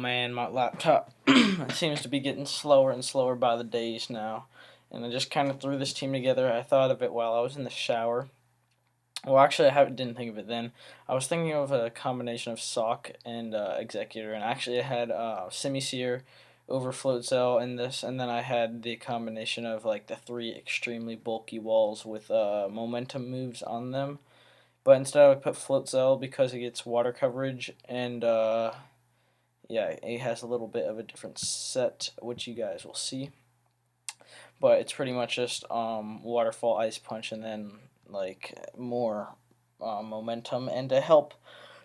Man, my laptop seems to be getting slower and slower by the days now. And I just kind of threw this team together. I thought of it while I was in the shower. Well, actually, didn't think of it then. I was thinking of a combination of Sock and Executor, and actually, I had Semi-Seer over Float Cell in this, and then I had the combination of like the three extremely bulky walls with momentum moves on them. But instead, I would put Float Cell because it gets water coverage, and yeah, it has a little bit of a different set, which you guys will see. But it's pretty much just waterfall, ice punch, and then like more momentum, and to help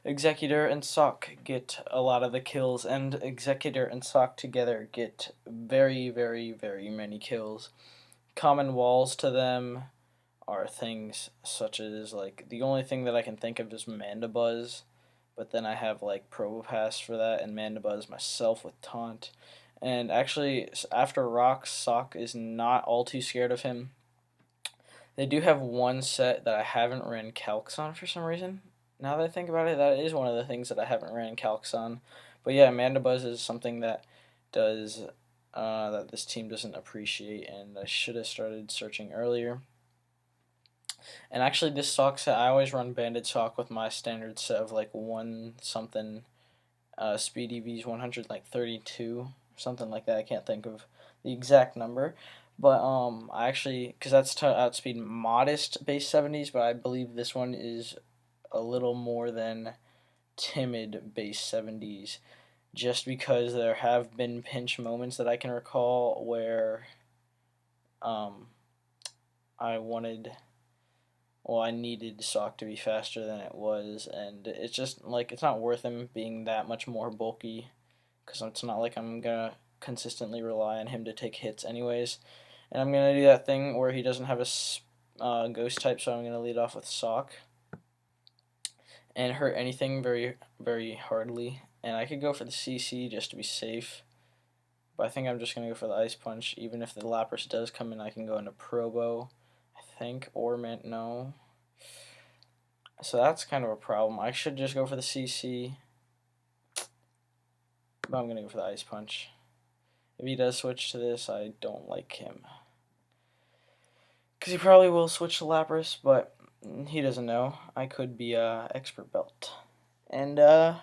Executor and Sock get a lot of the kills, and Executor and Sock together get very, very, very many kills. Common walls to them are things such as like the only thing that I can think of is Mandibuzz, but then I have like Probopass for that and Mandibuzz myself with Taunt. And actually, after Rock, Sock is not all too scared of him. They do have one set that I haven't ran Calcs on for some reason. Now that I think about it, that is one of the things that I haven't ran Calcs on. But yeah, Mandibuzz is something that does that this team doesn't appreciate, and I should have started searching earlier. And actually, this Sock set, I always run Banded Sock with my standard set of like one something speed EVs 100 like 32 something like that. I can't think of the exact number, but I actually, because that's to outspeed modest base 70s, but I believe this one is a little more than timid base 70s, just because there have been pinch moments that I can recall where um, I wanted, well, I needed Sock to be faster than it was, and it's just like it's not worth him being that much more bulky, because it's not like I'm gonna consistently rely on him to take hits anyways. And I'm gonna do that thing where he doesn't have a ghost type, so I'm gonna lead off with Sock and hurt anything very, very hardly. And I could go for the CC just to be safe, but I think I'm just gonna go for the Ice Punch. Even if the Lapras does come in, I can go into Probo, I think, or no. So that's kind of a problem. I should just go for the CC, but I'm going to go for the Ice Punch. If he does switch to this, I don't like him, because he probably will switch to Lapras, but he doesn't know. I could be Expert Belt. And the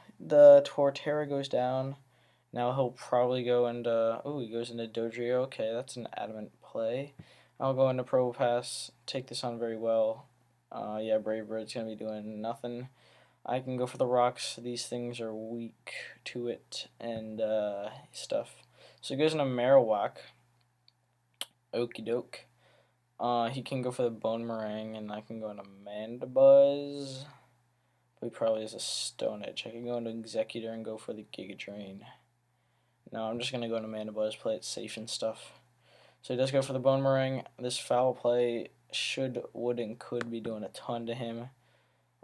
Torterra goes down. Now he'll probably go into, oh, he goes into Dodrio. Okay, that's an adamant play. I'll go into Probopass, take this on very well. Yeah, Brave Bird's going to be doing nothing. I can go for the rocks. These things are weak to it and stuff. So he goes into Marowak. Okie doke. He can go for the Bone Meringue, and I can go into Mandibuzz. But he probably has a Stone Edge. I can go into Executor and go for the Giga Drain. No, I'm just going to go into Mandibuzz, play it safe and stuff. So he does go for the Bone Meringue. This foul play should, would, and could be doing a ton to him.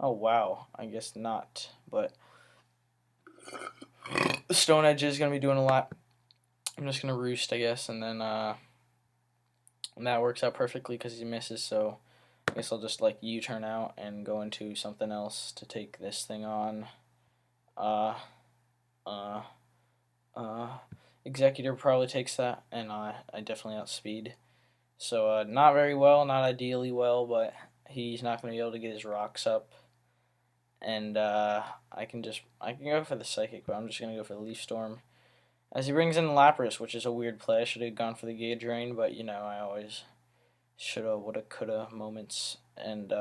Oh, wow. I guess not. But the Stone Edge is going to be doing a lot. I'm just going to Roost, I guess, and then and that works out perfectly because he misses, so I guess I'll just like U-turn out and go into something else to take this thing on. Executor probably takes that, and I definitely outspeed. So not very well, not ideally well, but he's not going to be able to get his rocks up. And I can go for the Psychic, but I'm just going to go for the Leaf Storm. As he brings in Lapras, which is a weird play. I should have gone for the Giga Drain, but you know, I always shoulda, woulda, coulda moments. And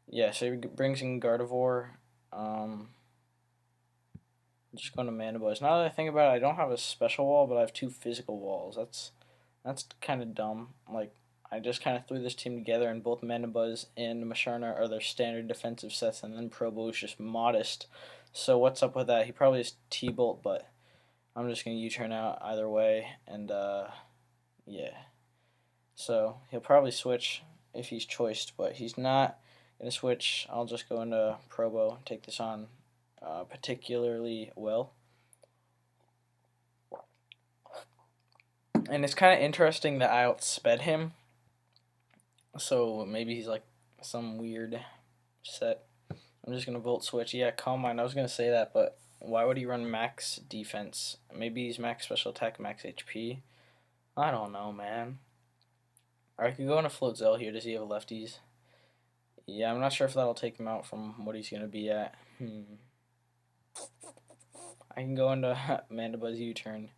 yeah, so he brings in Gardevoir. Just going to Mandibuzz. Now that I think about it, I don't have a special wall, but I have two physical walls. That's kind of dumb. Like, I just kind of threw this team together, and both Mandibuzz and Musharna are their standard defensive sets, and then Probo is just modest. So what's up with that? He probably is T-Bolt, but I'm just going to U-turn out either way, and yeah. So he'll probably switch if he's choiced, but he's not going to switch. I'll just go into Probo and take this on particularly well. And it's kind of interesting that I outsped him. So maybe he's like some weird set. I'm just going to Volt Switch. Yeah, Calm Mind. I was going to say that, but Why would he run max defense? Maybe he's max special attack, max HP. I don't know, man. Or I could go into Float Zell here. Does he have lefties? Yeah, I'm not sure if that'll take him out from what he's going to be at. I can go into Mandibuzz U-turn,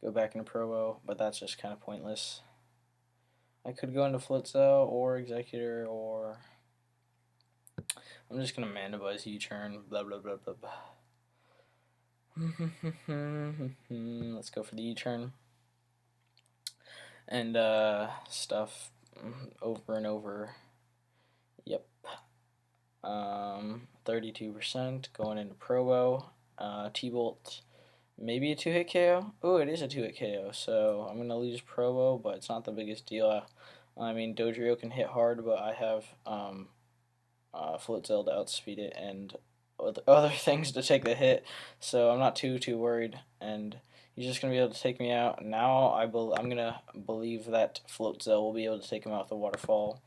go back into Provo, but that's just kind of pointless. I could go into Float Zell or Executor, or I'm just going to Mandibuzz U-turn, blah, blah, blah, blah, blah. Let's go for the U-turn. And stuff over and over. Yep. 32% going into Provo. T-Bolt. Maybe a 2-hit KO? Oh, it is a 2-hit KO, so I'm going to lose Provo, but it's not the biggest deal. I mean, Dodrio can hit hard, but I have Float Zell to outspeed it and other things to take the hit, so I'm not too worried, and he's just going to be able to take me out. Now I'm going to believe that Float Zell will be able to take him out with the Waterfall,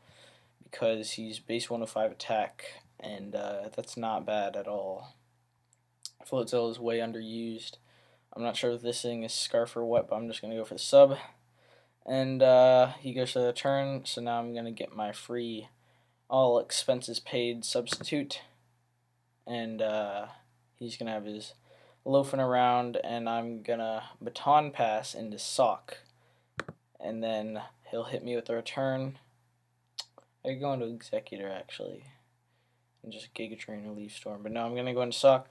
because he's base 105 attack, and that's not bad at all. Float Zell is way underused. I'm not sure if this thing is Scarf or what, but I'm just going to go for the sub. And he goes to the turn, so now I'm going to get my free all expenses paid substitute. And he's going to have his loafing around, and I'm going to baton pass into Sock. And then he'll hit me with a return. I could go into Executor, actually, and just Giga Drain or Leaf Storm. But no, I'm going to go into Sock.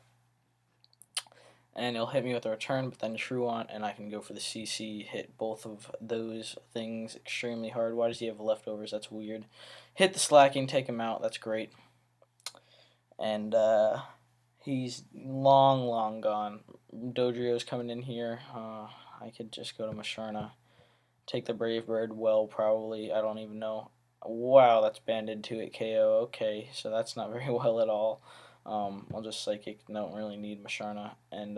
And he'll hit me with a return, but then Truant, and I can go for the CC, hit both of those things extremely hard. Why does he have leftovers? That's weird. Hit the Slacking, take him out. That's great. And he's long gone. Dodrio's coming in here. I could just go to Masharna. Take the Brave Bird, well, probably. I don't even know. Wow, that's banded 2-hit KO. Okay, so that's not very well at all. I'll just Psychic, don't really need Masharna, and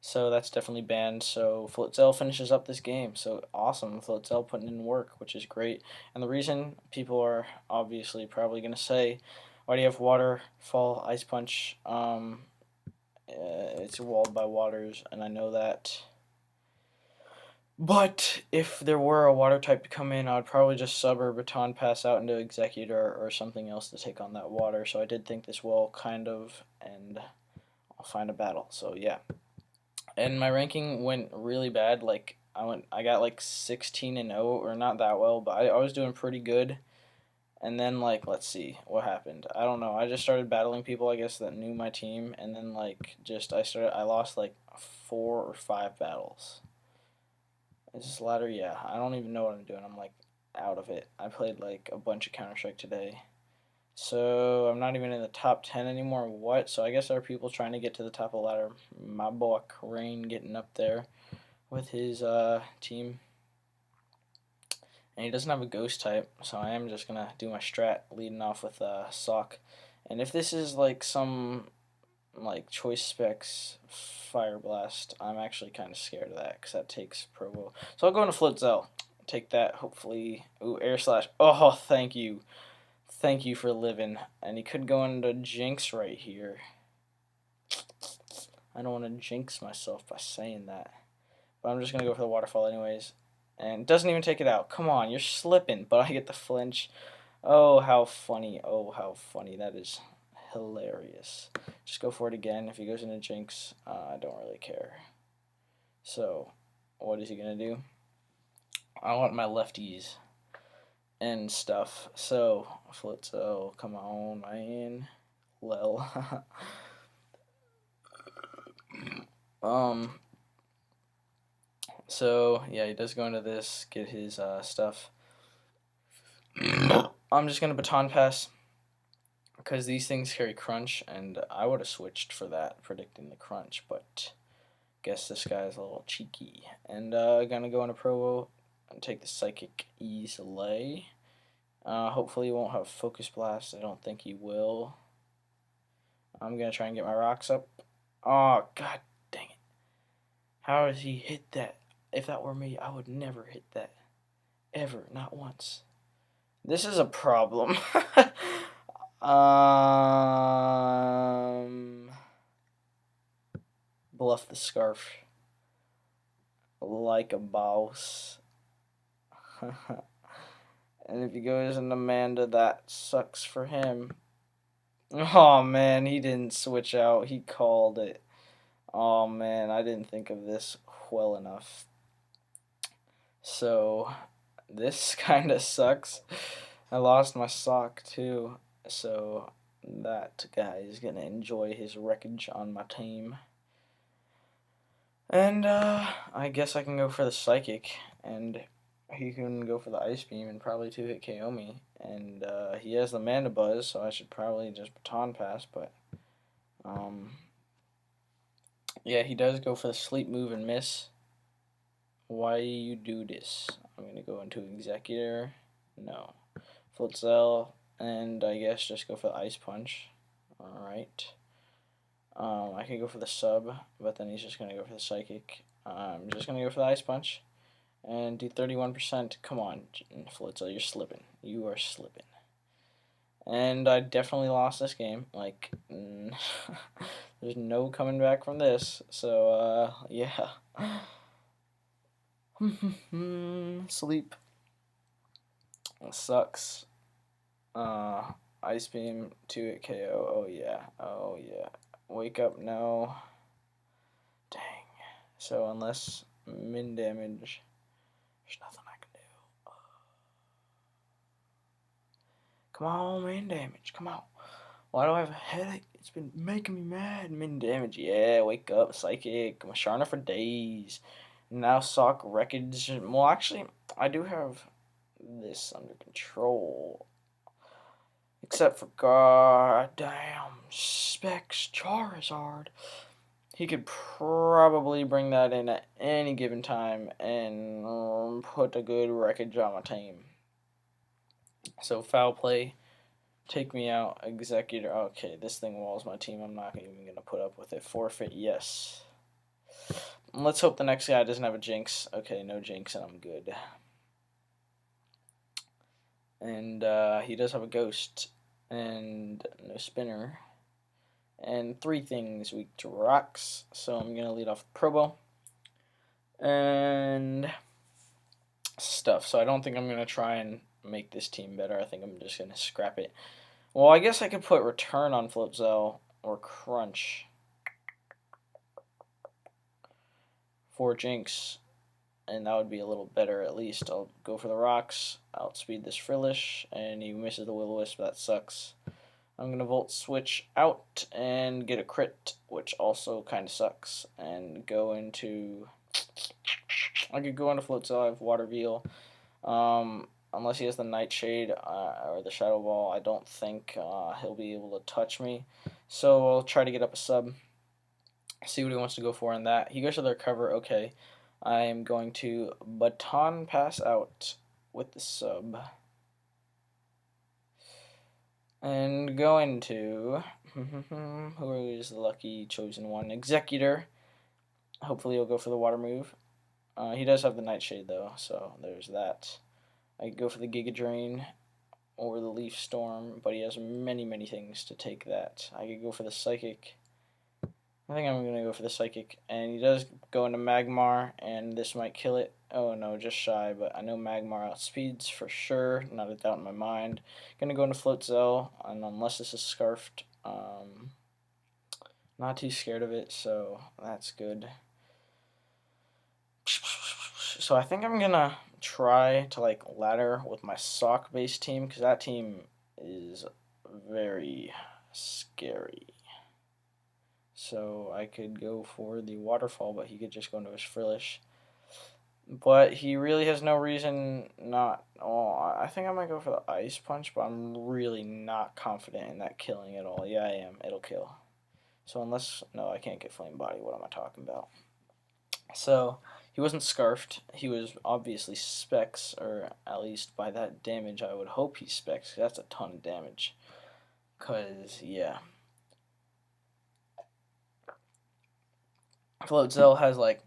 so that's definitely banned. So Float Zell finishes up this game, so awesome. Float Zell putting in work, which is great. And the reason people are obviously probably going to say, why do you have Waterfall, Ice Punch? It's walled by waters, and I know that. But if there were a water type to come in, I would probably just sub or baton pass out into Executor or something else to take on that water. So I did think this well, kind of, and I'll find a battle. So yeah. And my ranking went really bad. Like I got like 16-0, or not that well, but I was doing pretty good. And then like, let's see what happened. I don't know. I just started battling people, I guess, that knew my team, and then like I lost like 4 or 5 battles. Is this ladder? Yeah, I don't even know what I'm doing. I'm like out of it. I played like a bunch of Counter-Strike today. So I'm not even in the top 10 anymore. What? So I guess there are people trying to get to the top of the ladder. My boy Crane getting up there with his team. And he doesn't have a ghost type, so I am just going to do my strat leading off with Sock. And if this is like some like Choice Specs Fire Blast, I'm actually kind of scared of that, because that takes Provo. So I'll go into Float Zell. Take that, hopefully. Ooh, Air Slash. Oh, thank you. Thank you for living. And he could go into Jinx right here. I don't want to jinx myself by saying that. But I'm just going to go for the Waterfall anyways. And it doesn't even take it out. Come on, you're slipping. But I get the flinch. Oh, how funny. Oh, how funny. That is hilarious. Just go for it again. If he goes into Jinx, I don't really care. So, what is he going to do? I want my lefties and stuff. So, Float Zell, come on, man. Lel. So, yeah, he does go into this, get his stuff. I'm just going to baton pass, because these things carry crunch, and I would have switched for that, predicting the crunch, but guess this guy's a little cheeky. And gonna go into Provo and take the Psychic easily. Hopefully he won't have Focus Blast. I don't think he will. I'm gonna try and get my rocks up. Oh, god dang it. How does he hit that? If that were me, I would never hit that. Ever. Not once. This is a problem. bluff the scarf like a boss. And if he goes into Amanda, that sucks for him. Oh man, he didn't switch out. He called it. Oh man, I didn't think of this well enough. So, this kind of sucks. I lost my sock too. So, that guy is going to enjoy his wreckage on my team. And, I guess I can go for the Psychic. And he can go for the Ice Beam and probably 2-hit KO me. And, he has the Mana Buzz, so I should probably just Baton Pass. But, yeah, he does go for the Sleep Move and miss. Why you do this? I'm going to go into Executor. No. Floatzel. And I guess just go for the Ice Punch. Alright. I could go for the sub, but then he's just going to go for the Psychic. I'm just going to go for the Ice Punch. And do 31%. Come on, Floatzel, you're slipping. You are slipping. And I definitely lost this game. Like, there's no coming back from this. So, yeah. Sleep. It sucks. Ice Beam, 2-hit KO. Oh yeah. Oh yeah. Wake up, no. Dang. So unless min damage, there's nothing I can do. Come on, min damage. Come on. Why do I have a headache? It's been making me mad. Min damage. Yeah, wake up, Psychic. I'm a Sharna for days. Now sock wreckage. Well, actually, I do have this under control. Except for goddamn Specs Charizard. He could probably bring that in at any given time and put a good wreckage on my team. So foul play. Take me out. Executor. Okay, this thing walls my team. I'm not even going to put up with it. Forfeit. Yes. Let's hope the next guy doesn't have a Jinx. Okay, no Jinx and I'm good. And he does have a Ghost and no Spinner. And 3 things weak to rocks. So I'm going to lead off with Probo. And stuff. So I don't think I'm going to try and make this team better. I think I'm just going to scrap it. Well, I guess I could put Return on Floatzel or Crunch for Jinx. And that would be a little better at least. I'll go for the rocks, outspeed this Frillish, and he misses the Will-O-Wisp. That sucks. I'm going to Volt Switch out and get a crit, which also kind of sucks. And go into... I could go into Floatzel. I have Water Veil. Unless he has the Nightshade or the Shadow Ball, I don't think he'll be able to touch me. So I'll try to get up a sub. See what he wants to go for in that. He goes to the recover. Okay. I am going to Baton Pass out with the sub. And go into... who is the lucky chosen one? Executor. Hopefully he'll go for the water move. He does have the Nightshade though, so there's that. I could go for the Giga Drain or the Leaf Storm, but he has many, many things to take that. I could go for the Psychic. I think I'm going to go for the Psychic, and he does go into Magmar, and this might kill it. Oh no, just shy, but I know Magmar outspeeds for sure, not a doubt in my mind. Going to go into Floatzel, and unless this is Scarfed, not too scared of it, so that's good. So I think I'm going to try to like ladder with my sock-based team, because that team is very scary. So I could go for the Waterfall, but he could just go into his Frillish. But he really has no reason not... Oh, I think I might go for the Ice Punch, but I'm really not confident in that killing at all. Yeah, I am. It'll kill. So unless... No, I can't get Flame Body. What am I talking about? So he wasn't Scarfed. He was obviously Specs, or at least by that damage I would hope he's Specs. That's a ton of damage. Because, yeah... Floatzel has like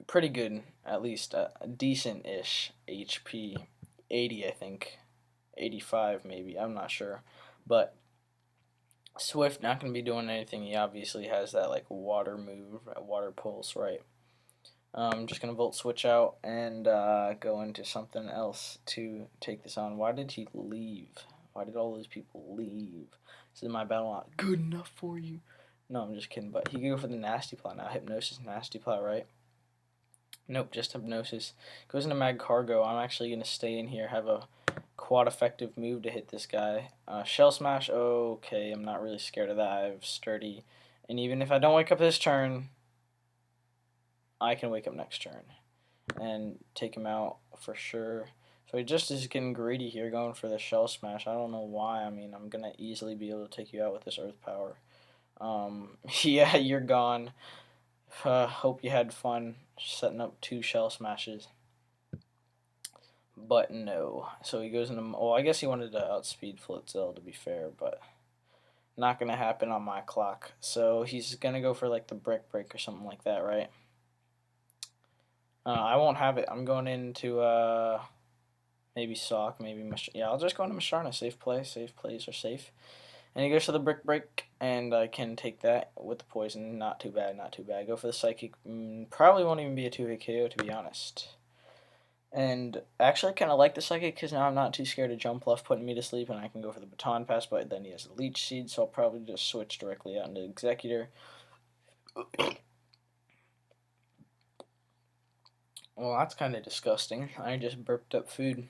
pretty good, at least a decent-ish HP, 80 I think, 85 maybe, I'm not sure, but Swift not going to be doing anything. He obviously has that like water move, water pulse, right? I'm just going to Volt Switch out and go into something else to take this on. Why did he leave? Why did all those people leave? Is my battle not good enough for you? No, I'm just kidding. But he could go for the Nasty Plot now. Hypnosis, Nasty Plot, right? Nope, just Hypnosis. Goes into Mag Cargo. I'm actually going to stay in here, have a quad effective move to hit this guy. Shell Smash, okay, I'm not really scared of that. I have Sturdy. And even if I don't wake up this turn, I can wake up next turn and take him out for sure. So he just is getting greedy here, going for the Shell Smash. I don't know why. I mean, I'm going to easily be able to take you out with this Earth Power. Yeah, you're gone. Hope you had fun setting up 2 Shell Smashes. But no. So he goes into... Well, I guess he wanted to outspeed Floatzel, to be fair, but not going to happen on my clock. So he's going to go for like the Brick Break or something like that, right? I won't have it. I'm going into maybe Sock, maybe yeah, I'll just go into Masharna. Safe play. Safe plays are safe. And he goes for the Brick Break, and I can take that with the Poison. Not too bad, not too bad. Go for the Psychic. Probably won't even be a 2-hit KO, to be honest. And actually, I kind of like the Psychic because now I'm not too scared of Jump Left putting me to sleep, and I can go for the Baton Pass, but then he has a Leech Seed, so I'll probably just switch directly out into Executor. Well, that's kind of disgusting. I just burped up food.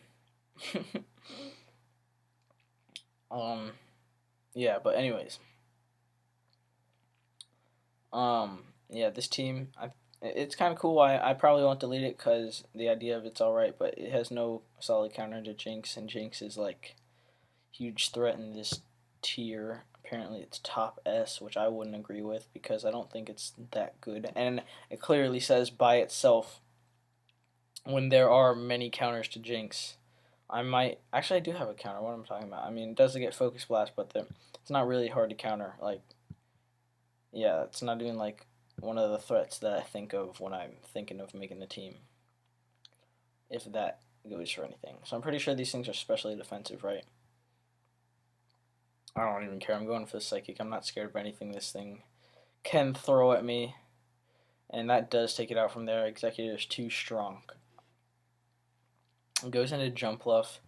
Yeah, but anyways. Yeah, this team, it's kind of cool. I probably won't delete it because the idea of it's alright, but it has no solid counter to Jinx, and Jinx is like huge threat in this tier. Apparently it's top S, which I wouldn't agree with because I don't think it's that good. And it clearly says by itself when there are many counters to Jinx. I might actually I do have a counter. What am I talking about? I mean, it does get Focus Blast, but it's not really hard to counter. Like, yeah, it's not even like one of the threats that I think of when I'm thinking of making the team. If that goes for anything. So I'm pretty sure these things are specially defensive, right? I don't even care. I'm going for the Psychic. I'm not scared of anything this thing can throw at me. And that does take it out from there. Executor is too strong. It goes into Jump Bluff.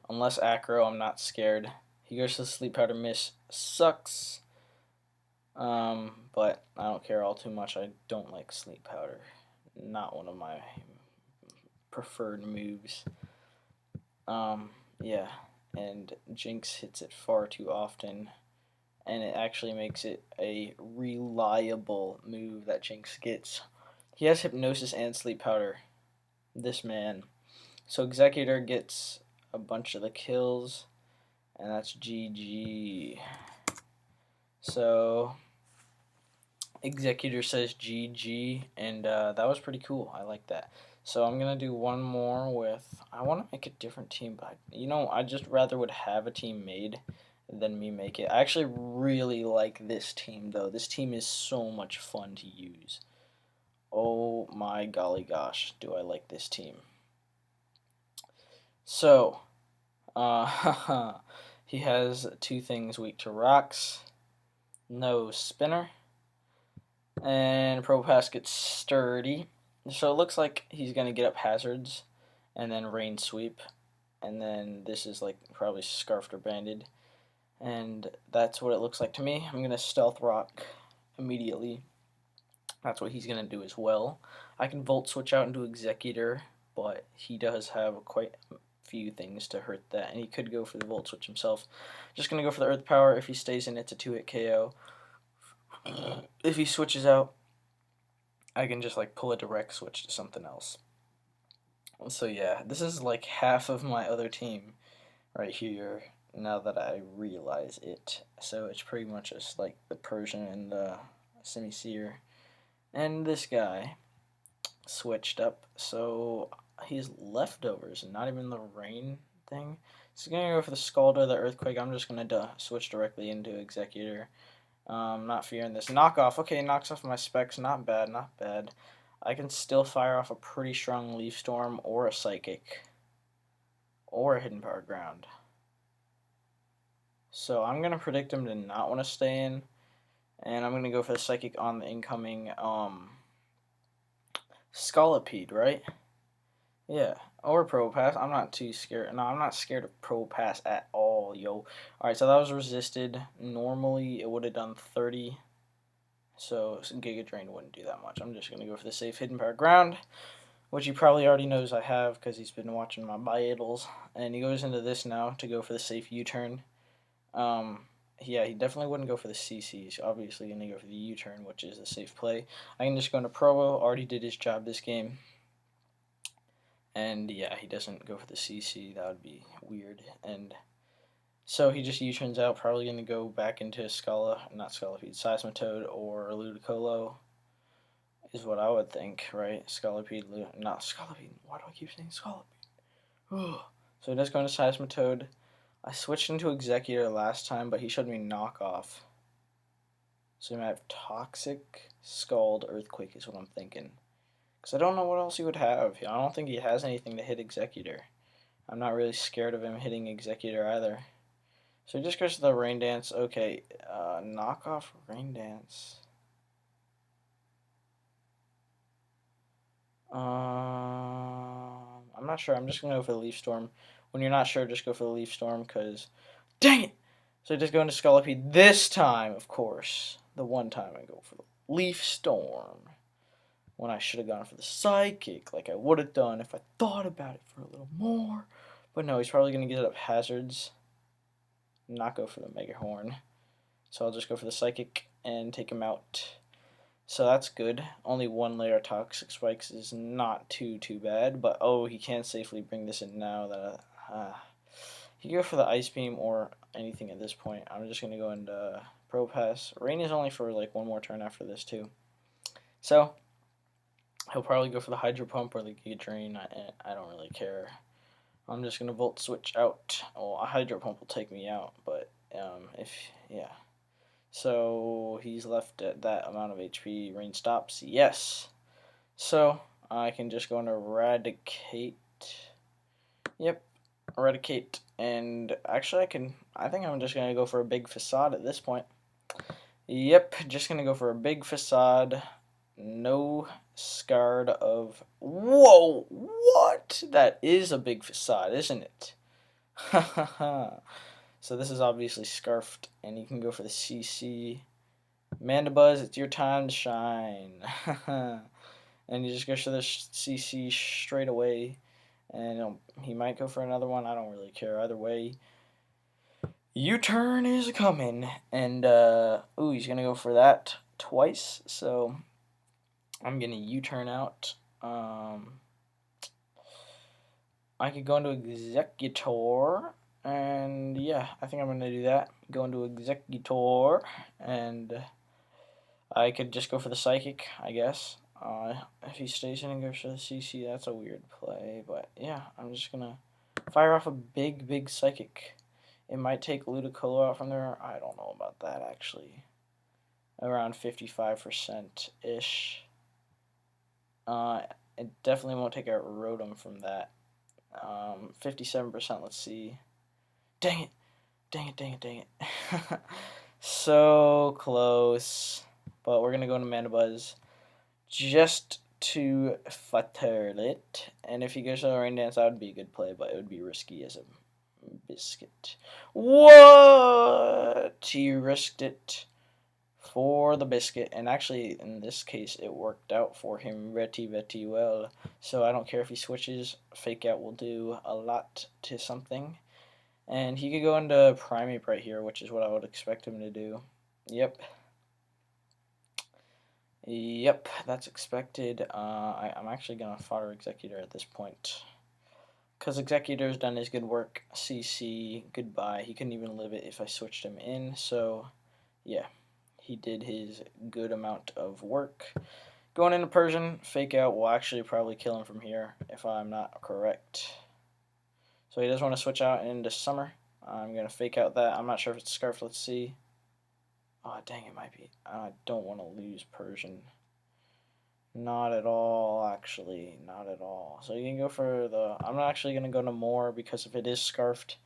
Unless Acro, I'm not scared. He goes to the Sleep Powder. Miss. Sucks. But I don't care all too much. I don't like Sleep Powder. Not one of my preferred moves. Yeah. And Jinx hits it far too often. And it actually makes it a reliable move that Jinx gets. He has Hypnosis and Sleep Powder. This man. So Executor gets a bunch of the kills, and that's GG. So Executor says GG, and that was pretty cool. I like that. So I'm gonna do one more with. I want to make a different team, but I just rather would have a team made than me make it. I actually really like this team though. This team is so much fun to use. Oh my golly gosh, do I like this team. So, he has 2 things: weak to rocks, no spinner, and Propass gets sturdy. So it looks like he's going to get up hazards, and then rain sweep, and then this is like probably scarfed or banded, and that's what it looks like to me. I'm going to stealth rock immediately. That's what he's going to do as well. I can Volt Switch out into Executor, but he does have quite a few things to hurt that, and he could go for the Volt Switch himself. Just going to go for the Earth Power. If he stays in, it's a 2-hit KO. If he switches out, I can just like pull a direct switch to something else. So yeah, this is like half of my other team right here now that I realize it. So it's pretty much just like the Persian and the Semi-Seer. And this guy switched up, so he's leftovers and not even the rain thing. So he's gonna go for the Scald or the Earthquake. I'm just gonna switch directly into Executor. Not fearing this knockoff. Okay, knocks off my specs. Not bad, not bad. I can still fire off a pretty strong Leaf Storm or a Psychic or a Hidden Power Ground. So I'm going to predict him to not want to stay in. And I'm going to go for the Psychic on the incoming Scolipede, right? Yeah, or Propass. I'm not too scared. No, I'm not scared of Propass at all, yo. Alright, so that was resisted. Normally, it would have done 30. So Giga Drain wouldn't do that much. I'm just going to go for the safe Hidden Power Ground, which he probably already knows I have because he's been watching my Biattles. And he goes into this now to go for the safe U-turn. Yeah, he definitely wouldn't go for the CC. He's obviously going to go for the U-turn, which is the safe play. I can just go into Provo. Already did his job this game. And yeah, he doesn't go for the CC. That would be weird. And so he just U-turns out, probably going to go back into not Scolipede, Seismitoad or Ludicolo is what I would think, right? Scolipede, not Scolipede. Why do I keep saying Scolipede? So he does go into Seismitoad. I switched into Executor last time, but he showed me Knockoff. So he might have Toxic, Scald, Earthquake is what I'm thinking. Because I don't know what else he would have. I don't think he has anything to hit Executor. I'm not really scared of him hitting Executor either. So he just goes to the Rain Dance. Okay, Knockoff Rain Dance. I'm not sure. I'm just going to go for the Leaf Storm. When you're not sure, just go for the Leaf Storm, because... Dang it! So just go into Scolipede this time, of course. The one time I go for the Leaf Storm. When I should have gone for the Psychic, like I would have done if I thought about it for a little more. But no, he's probably going to get up Hazards. Not go for the Mega Horn. So I'll just go for the Psychic and take him out. So that's good. Only one layer of Toxic Spikes is not too bad. But oh, he can't safely bring this in now. He can go for the Ice Beam or anything at this point. I'm just going to go into Propass. Rain is only for like one more turn after this too. So he'll probably go for the Hydro Pump or the Giga Drain. I don't really care. I'm just going to Volt Switch out. Well, a Hydro Pump will take me out, but yeah. So he's left at that amount of HP. Rain stops. Yes. So I can just go into Eradicate. Yep. Eradicate. And actually I think I'm just going to go for a big Facade at this point. Yep. Just going to go for a big Facade. No Scarred of... Whoa! What? That is a big Facade, isn't it? Hahaha. So this is obviously Scarfed, and you can go for the CC. Mandibuzz, it's your time to shine. And you just go for the CC straight away. And he might go for another one. I don't really care. Either way, U-turn is coming. And, ooh, he's going to go for that twice. So I'm going to U-turn out. I could go into Executor. And yeah, I think I'm going to do that. Go into Executor, and I could just go for the Psychic, I guess. If he stays in and goes for the CC, that's a weird play. But yeah, I'm just going to fire off a big Psychic. It might take Ludicolo out from there. I don't know about that, actually. Around 55%-ish. It definitely won't take out Rotom from that. 57%, let's see. Dang it. So close. But we're going to go into Mandibuzz just to futter it. And if he goes to the Rain Dance, that would be a good play, but it would be risky as a biscuit. What? He risked it for the biscuit. And actually, in this case, it worked out for him very well. So I don't care if he switches. Fake Out will do a lot to something. And he could go into Primeape right here, which is what I would expect him to do. Yep, that's expected. I'm actually going to fodder Executor at this point. Because Executor's done his good work. CC, goodbye. He couldn't even live it if I switched him in. So, yeah, he did his good amount of work. Going into Persian, Fake Out will actually probably kill him from here, if I'm not correct. So he does want to switch out into Summer. I'm going to Fake Out that. I'm not sure if it's Scarf. Let's see. Oh, dang, it might be. I don't want to lose Persian. Not at all, actually. Not at all. So you can go for the... I'm not actually going to go to more, because if it is Scarfed,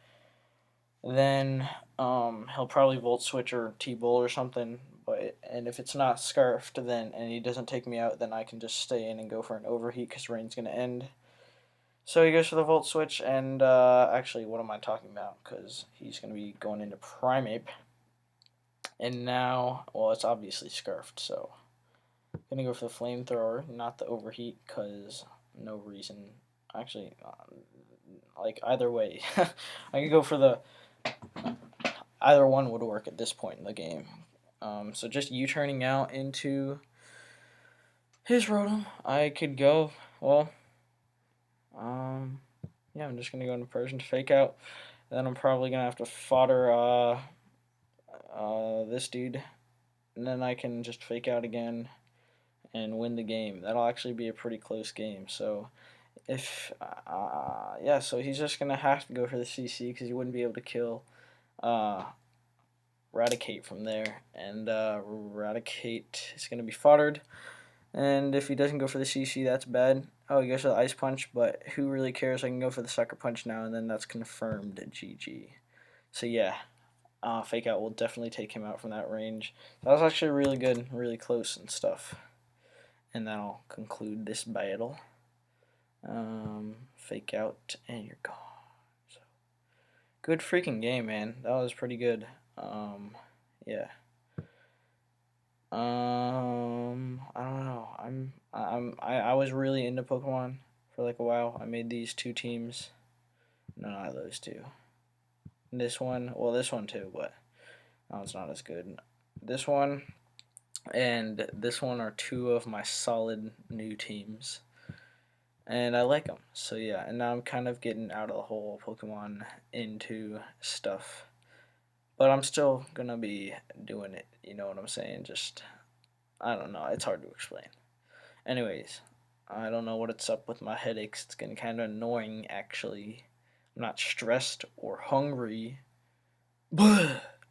then he'll probably Volt Switch or T-Bolt or something. And if it's not Scarfed, then and he doesn't take me out, then I can just stay in and go for an Overheat because Rain's gonna end. So he goes for the Volt Switch, and actually, what am I talking about? Because he's gonna be going into Primeape, and now, well, it's obviously Scarfed, so I'm gonna go for the Flamethrower, not the Overheat, because no reason. Actually, like either way, I could go for the either one would work at this point in the game. So just U-turning out into his Rotom, I could go, well, yeah, I'm just going to go into Persian to fake out. Then I'm probably going to have to fodder this dude. And then I can just fake out again and win the game. That'll actually be a pretty close game. So if, yeah, so he's just going to have to go for the CC because he wouldn't be able to kill Raticate from there. And Raticate is going to be foddered. And if he doesn't go for the CC, that's bad. Oh, he goes for the Ice Punch, but who really cares? I can go for the Sucker Punch now, and then that's confirmed GG. So yeah, Fake Out will definitely take him out from that range. That was actually really good, really close and stuff. And that'll conclude this battle. Fake Out, and you're gone. So, good freaking game, man. That was pretty good. Yeah. I don't know. I was really into Pokemon for like a while. I made these two teams. No, not those two. This one, well, this one too, but no, it's not as good. This one and this one are two of my solid new teams, and I like them. So yeah, and now I'm kind of getting out of the whole Pokemon into stuff, but I'm still gonna be doing it. You know what I'm saying? Just I don't know. It's hard to explain. Anyways, I don't know what it's up with my headaches. It's getting kind of annoying, actually. I'm not stressed or hungry.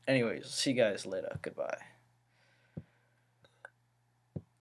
Anyways, see you guys later. Goodbye.